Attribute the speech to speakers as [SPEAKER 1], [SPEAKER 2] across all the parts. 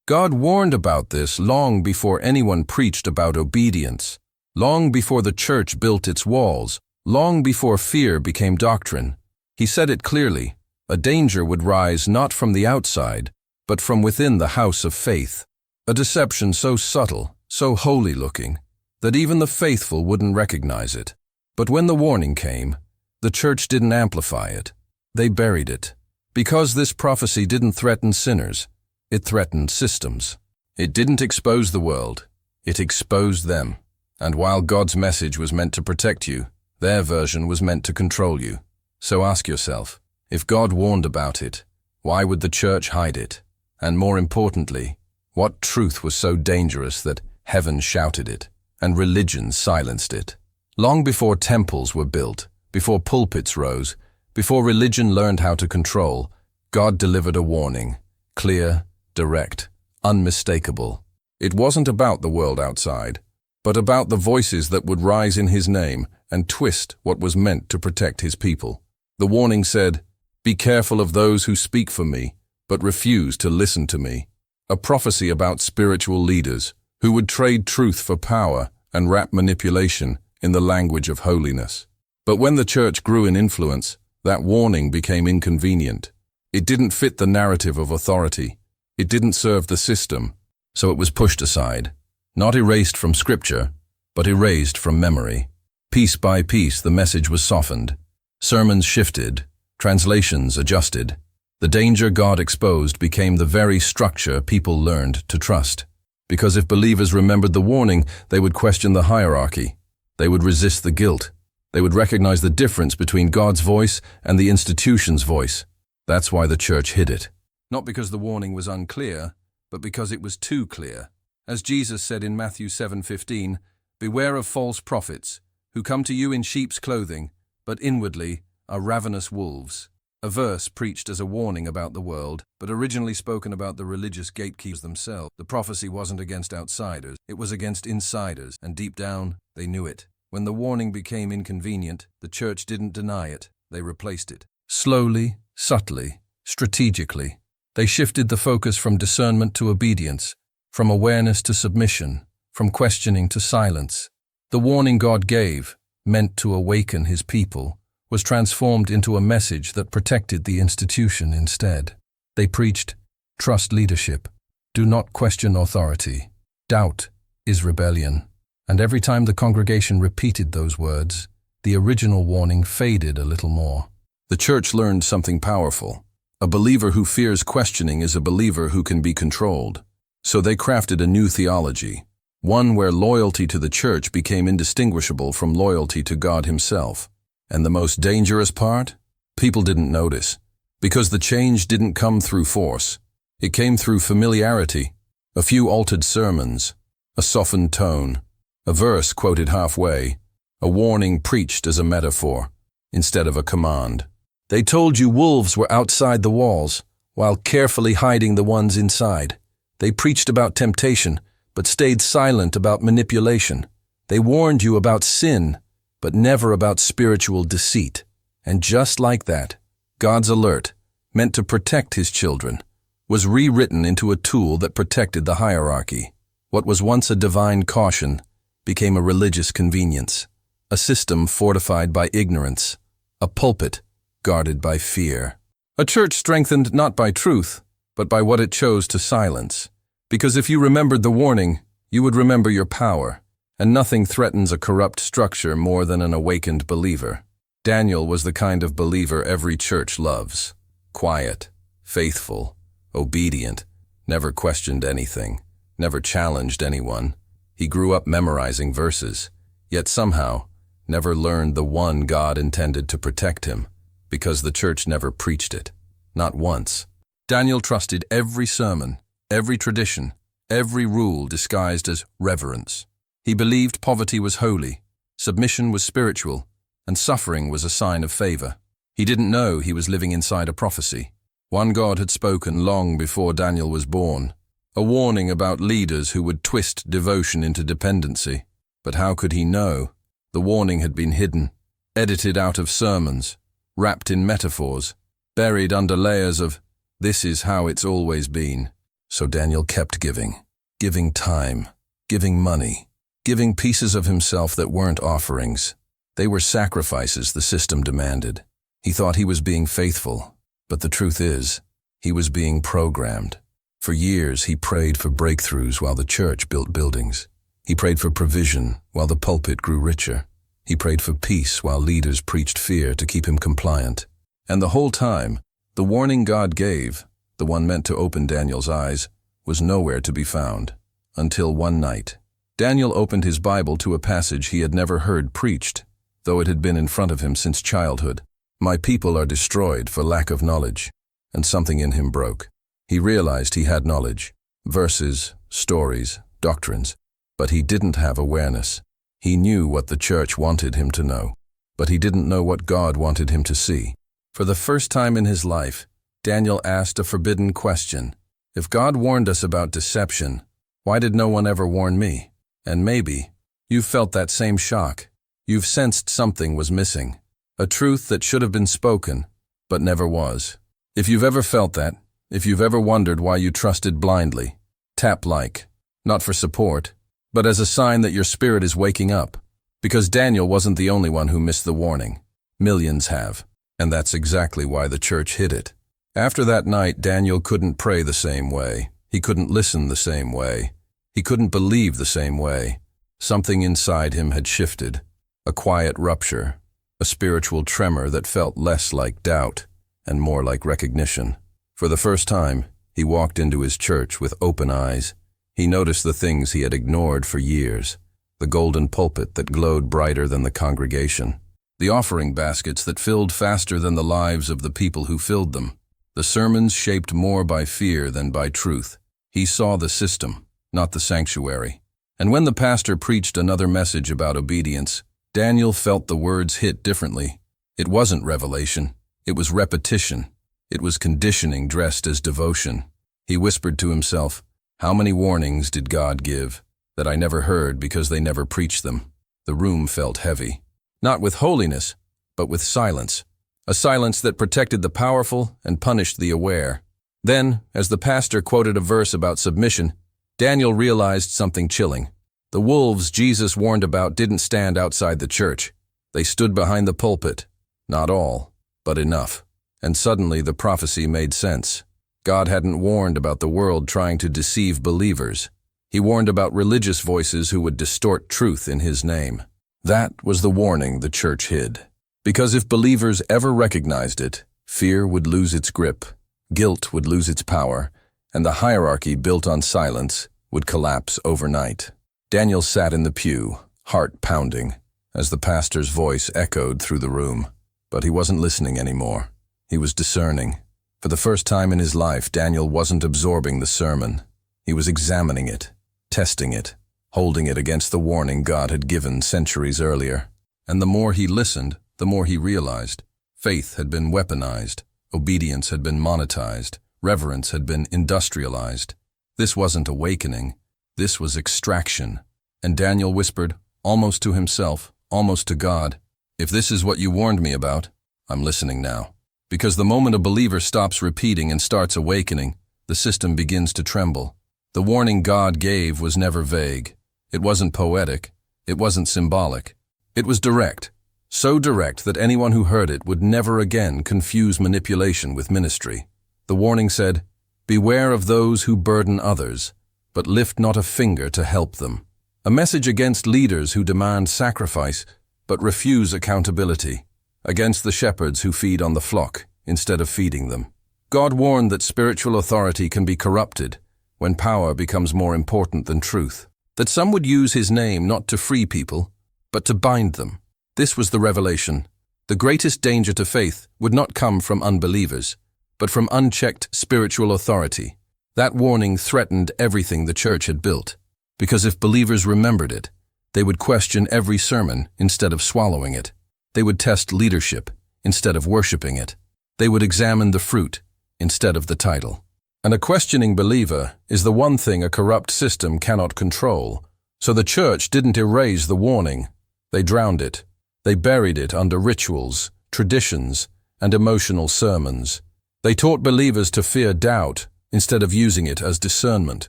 [SPEAKER 1] God warned about this long before anyone preached about obedience, long before the church built its walls, long before fear became doctrine. He said it clearly: a danger would rise not from the outside, but from within the house of faith. A deception so subtle, so holy-looking, that even the faithful wouldn't recognize it. But when the warning came, the church didn't amplify it. They buried it. Because this prophecy didn't threaten sinners, it threatened systems. It didn't expose the world, it exposed them. And while God's message was meant to protect you, their version was meant to control you. So ask yourself, if God warned about it, why would the church hide it? And more importantly, what truth was so dangerous that heaven shouted it, and religion silenced it? Long before temples were built, before pulpits rose, before religion learned how to control, God delivered a warning, clear, direct, unmistakable. It wasn't about the world outside, but about the voices that would rise in His name and twist what was meant to protect His people. The warning said, "Be careful of those who speak for me, but refuse to listen to me." A prophecy about spiritual leaders who would trade truth for power and wrap manipulation in the language of holiness. But when the church grew in influence, that warning became inconvenient. It didn't fit the narrative of authority. It didn't serve the system, so it was pushed aside. Not erased from Scripture, but erased from memory. Piece by piece, the message was softened. Sermons shifted, translations adjusted. The danger God exposed became the very structure people learned to trust. Because if believers remembered the warning, they would question the hierarchy. They would resist the guilt. They would recognize the difference between God's voice and the institution's voice. That's why the church hid it. Not because the warning was unclear, but because it was too clear. As Jesus said in Matthew 7:15, "Beware of false prophets, who come to you in sheep's clothing, but inwardly are ravenous wolves." A verse preached as a warning about the world, but originally spoken about the religious gatekeepers themselves. The prophecy wasn't against outsiders, it was against insiders, and deep down, they knew it. When the warning became inconvenient, the church didn't deny it, they replaced it. Slowly, subtly, strategically. They shifted the focus from discernment to obedience, from awareness to submission, from questioning to silence. The warning God gave, meant to awaken His people, was transformed into a message that protected the institution instead. They preached, "Trust leadership. Do not question authority. Doubt is rebellion." And every time the congregation repeated those words, the original warning faded a little more. The church learned something powerful. A believer who fears questioning is a believer who can be controlled. So they crafted a new theology, one where loyalty to the church became indistinguishable from loyalty to God Himself. And the most dangerous part? People didn't notice, because the change didn't come through force. It came through familiarity, a few altered sermons, a softened tone, a verse quoted halfway, a warning preached as a metaphor instead of a command. They told you wolves were outside the walls, while carefully hiding the ones inside. They preached about temptation, but stayed silent about manipulation. They warned you about sin, but never about spiritual deceit. And just like that, God's alert, meant to protect His children, was rewritten into a tool that protected the hierarchy. What was once a divine caution became a religious convenience, a system fortified by ignorance, a pulpit guarded by fear. A church strengthened not by truth, but by what it chose to silence. Because if you remembered the warning, you would remember your power, and nothing threatens a corrupt structure more than an awakened believer. Daniel was the kind of believer every church loves. Quiet, faithful, obedient, never questioned anything, never challenged anyone. He grew up memorizing verses, yet somehow never learned the one God intended to protect him, because the church never preached it, not once. Daniel trusted every sermon, every tradition, every rule disguised as reverence. He believed poverty was holy, submission was spiritual, and suffering was a sign of favor. He didn't know he was living inside a prophecy. One God had spoken long before Daniel was born, a warning about leaders who would twist devotion into dependency. But how could he know? The warning had been hidden, edited out of sermons, wrapped in metaphors, buried under layers of "this is how it's always been." So Daniel kept giving time, giving money, giving pieces of himself that weren't offerings. They were sacrifices the system demanded. He thought he was being faithful, but the truth is, he was being programmed. For years, he prayed for breakthroughs while the church built buildings. He prayed for provision while the pulpit grew richer. He prayed for peace while leaders preached fear to keep him compliant. And the whole time, the warning God gave, the one meant to open Daniel's eyes, was nowhere to be found. Until one night, Daniel opened his Bible to a passage he had never heard preached, though it had been in front of him since childhood. My people are destroyed for lack of knowledge. And something in him broke. He realized he had knowledge, verses, stories, doctrines, but he didn't have awareness. He knew what the church wanted him to know, but he didn't know what God wanted him to see. For the first time in his life, Daniel asked a forbidden question. If God warned us about deception, why did no one ever warn me? And maybe, you've felt that same shock. You've sensed something was missing, a truth that should have been spoken, but never was. If you've ever felt that, if you've ever wondered why you trusted blindly, tap like, not for support, but as a sign that your spirit is waking up. Because Daniel wasn't the only one who missed the warning. Millions have, and that's exactly why the church hid it. After that night, Daniel couldn't pray the same way. He couldn't listen the same way. He couldn't believe the same way. Something inside him had shifted, a quiet rupture, a spiritual tremor that felt less like doubt and more like recognition. For the first time, he walked into his church with open eyes. He noticed the things he had ignored for years, the golden pulpit that glowed brighter than the congregation, the offering baskets that filled faster than the lives of the people who filled them, the sermons shaped more by fear than by truth. He saw the system, not the sanctuary. And when the pastor preached another message about obedience, Daniel felt the words hit differently. It wasn't revelation. It was repetition. It was conditioning dressed as devotion. He whispered to himself, "How many warnings did God give that I never heard because they never preached them?" The room felt heavy, not with holiness, but with silence, a silence that protected the powerful and punished the aware. Then, as the pastor quoted a verse about submission, Daniel realized something chilling. The wolves Jesus warned about didn't stand outside the church. They stood behind the pulpit. Not all, but enough. And suddenly the prophecy made sense. God hadn't warned about the world trying to deceive believers. He warned about religious voices who would distort truth in his name. That was the warning the church hid. Because if believers ever recognized it, fear would lose its grip, guilt would lose its power, and the hierarchy built on silence would collapse overnight. Daniel sat in the pew, heart pounding, as the pastor's voice echoed through the room. But he wasn't listening anymore. He was discerning. For the first time in his life, Daniel wasn't absorbing the sermon. He was examining it, testing it, holding it against the warning God had given centuries earlier. And the more he listened, the more he realized. Faith had been weaponized, obedience had been monetized, reverence had been industrialized. This wasn't awakening, this was extraction. And Daniel whispered, almost to himself, almost to God, "If this is what you warned me about, I'm listening now." Because the moment a believer stops repeating and starts awakening, the system begins to tremble. The warning God gave was never vague. It wasn't poetic. It wasn't symbolic. It was direct. So direct that anyone who heard it would never again confuse manipulation with ministry. The warning said, "Beware of those who burden others, but lift not a finger to help them." A message against leaders who demand sacrifice, but refuse accountability. Against the shepherds who feed on the flock instead of feeding them. God warned that spiritual authority can be corrupted when power becomes more important than truth. That some would use his name not to free people, but to bind them. This was the revelation. The greatest danger to faith would not come from unbelievers, but from unchecked spiritual authority. That warning threatened everything the church had built, because if believers remembered it, they would question every sermon instead of swallowing it. They would test leadership instead of worshiping it. They would examine the fruit instead of the title. And a questioning believer is the one thing a corrupt system cannot control. So the church didn't erase the warning. They drowned it. They buried it under rituals, traditions, and emotional sermons. They taught believers to fear doubt instead of using it as discernment.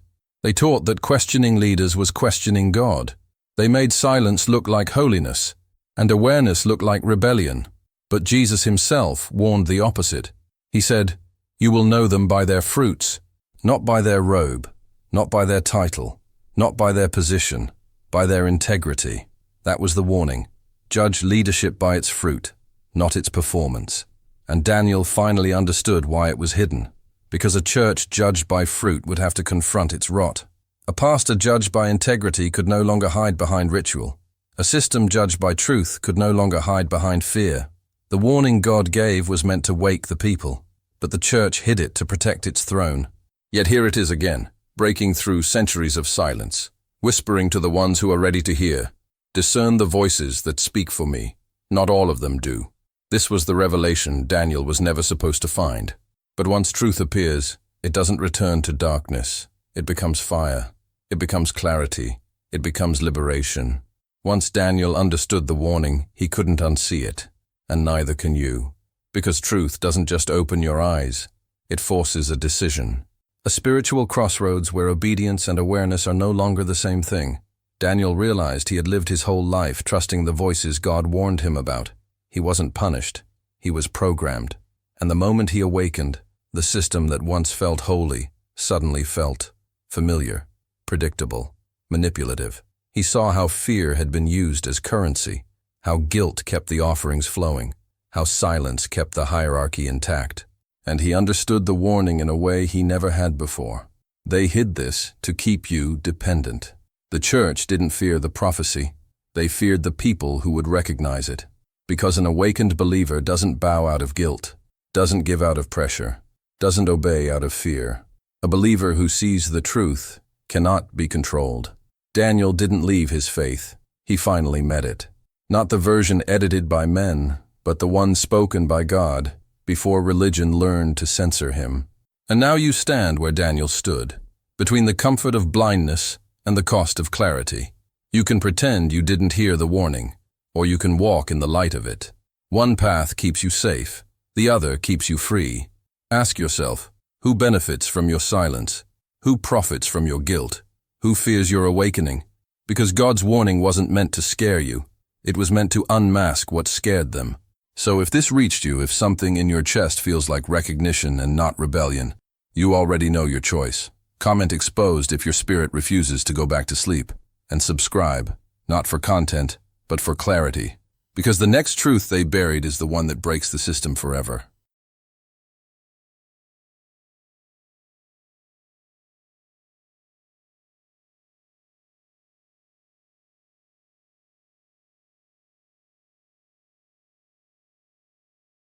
[SPEAKER 1] They taught that questioning leaders was questioning God. They made silence look like holiness, and awareness look like rebellion. But Jesus himself warned the opposite. He said, "You will know them by their fruits, not by their robe, not by their title, not by their position, by their integrity." That was the warning. Judge leadership by its fruit, not its performance. And Daniel finally understood why it was hidden. Because a church judged by fruit would have to confront its rot. A pastor judged by integrity could no longer hide behind ritual. A system judged by truth could no longer hide behind fear. The warning God gave was meant to wake the people, but the church hid it to protect its throne. Yet here it is again, breaking through centuries of silence, whispering to the ones who are ready to hear, "Discern the voices that speak for me. Not all of them do." This was the revelation Daniel was never supposed to find. But once truth appears, it doesn't return to darkness. It becomes fire. It becomes clarity. It becomes liberation. Once Daniel understood the warning, he couldn't unsee it. And neither can you. Because truth doesn't just open your eyes. It forces a decision. A spiritual crossroads where obedience and awareness are no longer the same thing. Daniel realized he had lived his whole life trusting the voices God warned him about. He wasn't punished. He was programmed. And the moment he awakened, the system that once felt holy suddenly felt familiar, predictable, manipulative. He saw how fear had been used as currency, how guilt kept the offerings flowing, how silence kept the hierarchy intact. And he understood the warning in a way he never had before. They hid this to keep you dependent. The church didn't fear the prophecy. They feared the people who would recognize it. Because an awakened believer doesn't bow out of guilt, doesn't give out of pressure, doesn't obey out of fear. A believer who sees the truth cannot be controlled. Daniel didn't leave his faith. He finally met it. Not the version edited by men, but the one spoken by God, before religion learned to censor him. And now you stand where Daniel stood, between the comfort of blindness and the cost of clarity. You can pretend you didn't hear the warning, or you can walk in the light of it. One path keeps you safe, the other keeps you free. Ask yourself, who benefits from your silence? Who profits from your guilt? Who fears your awakening? Because God's warning wasn't meant to scare you. It was meant to unmask what scared them. So if this reached you, if something in your chest feels like recognition and not rebellion, you already know your choice. Comment exposed if your spirit refuses to go back to sleep. And subscribe, not for content, but for clarity. Because the next truth they buried is the one that breaks the system forever.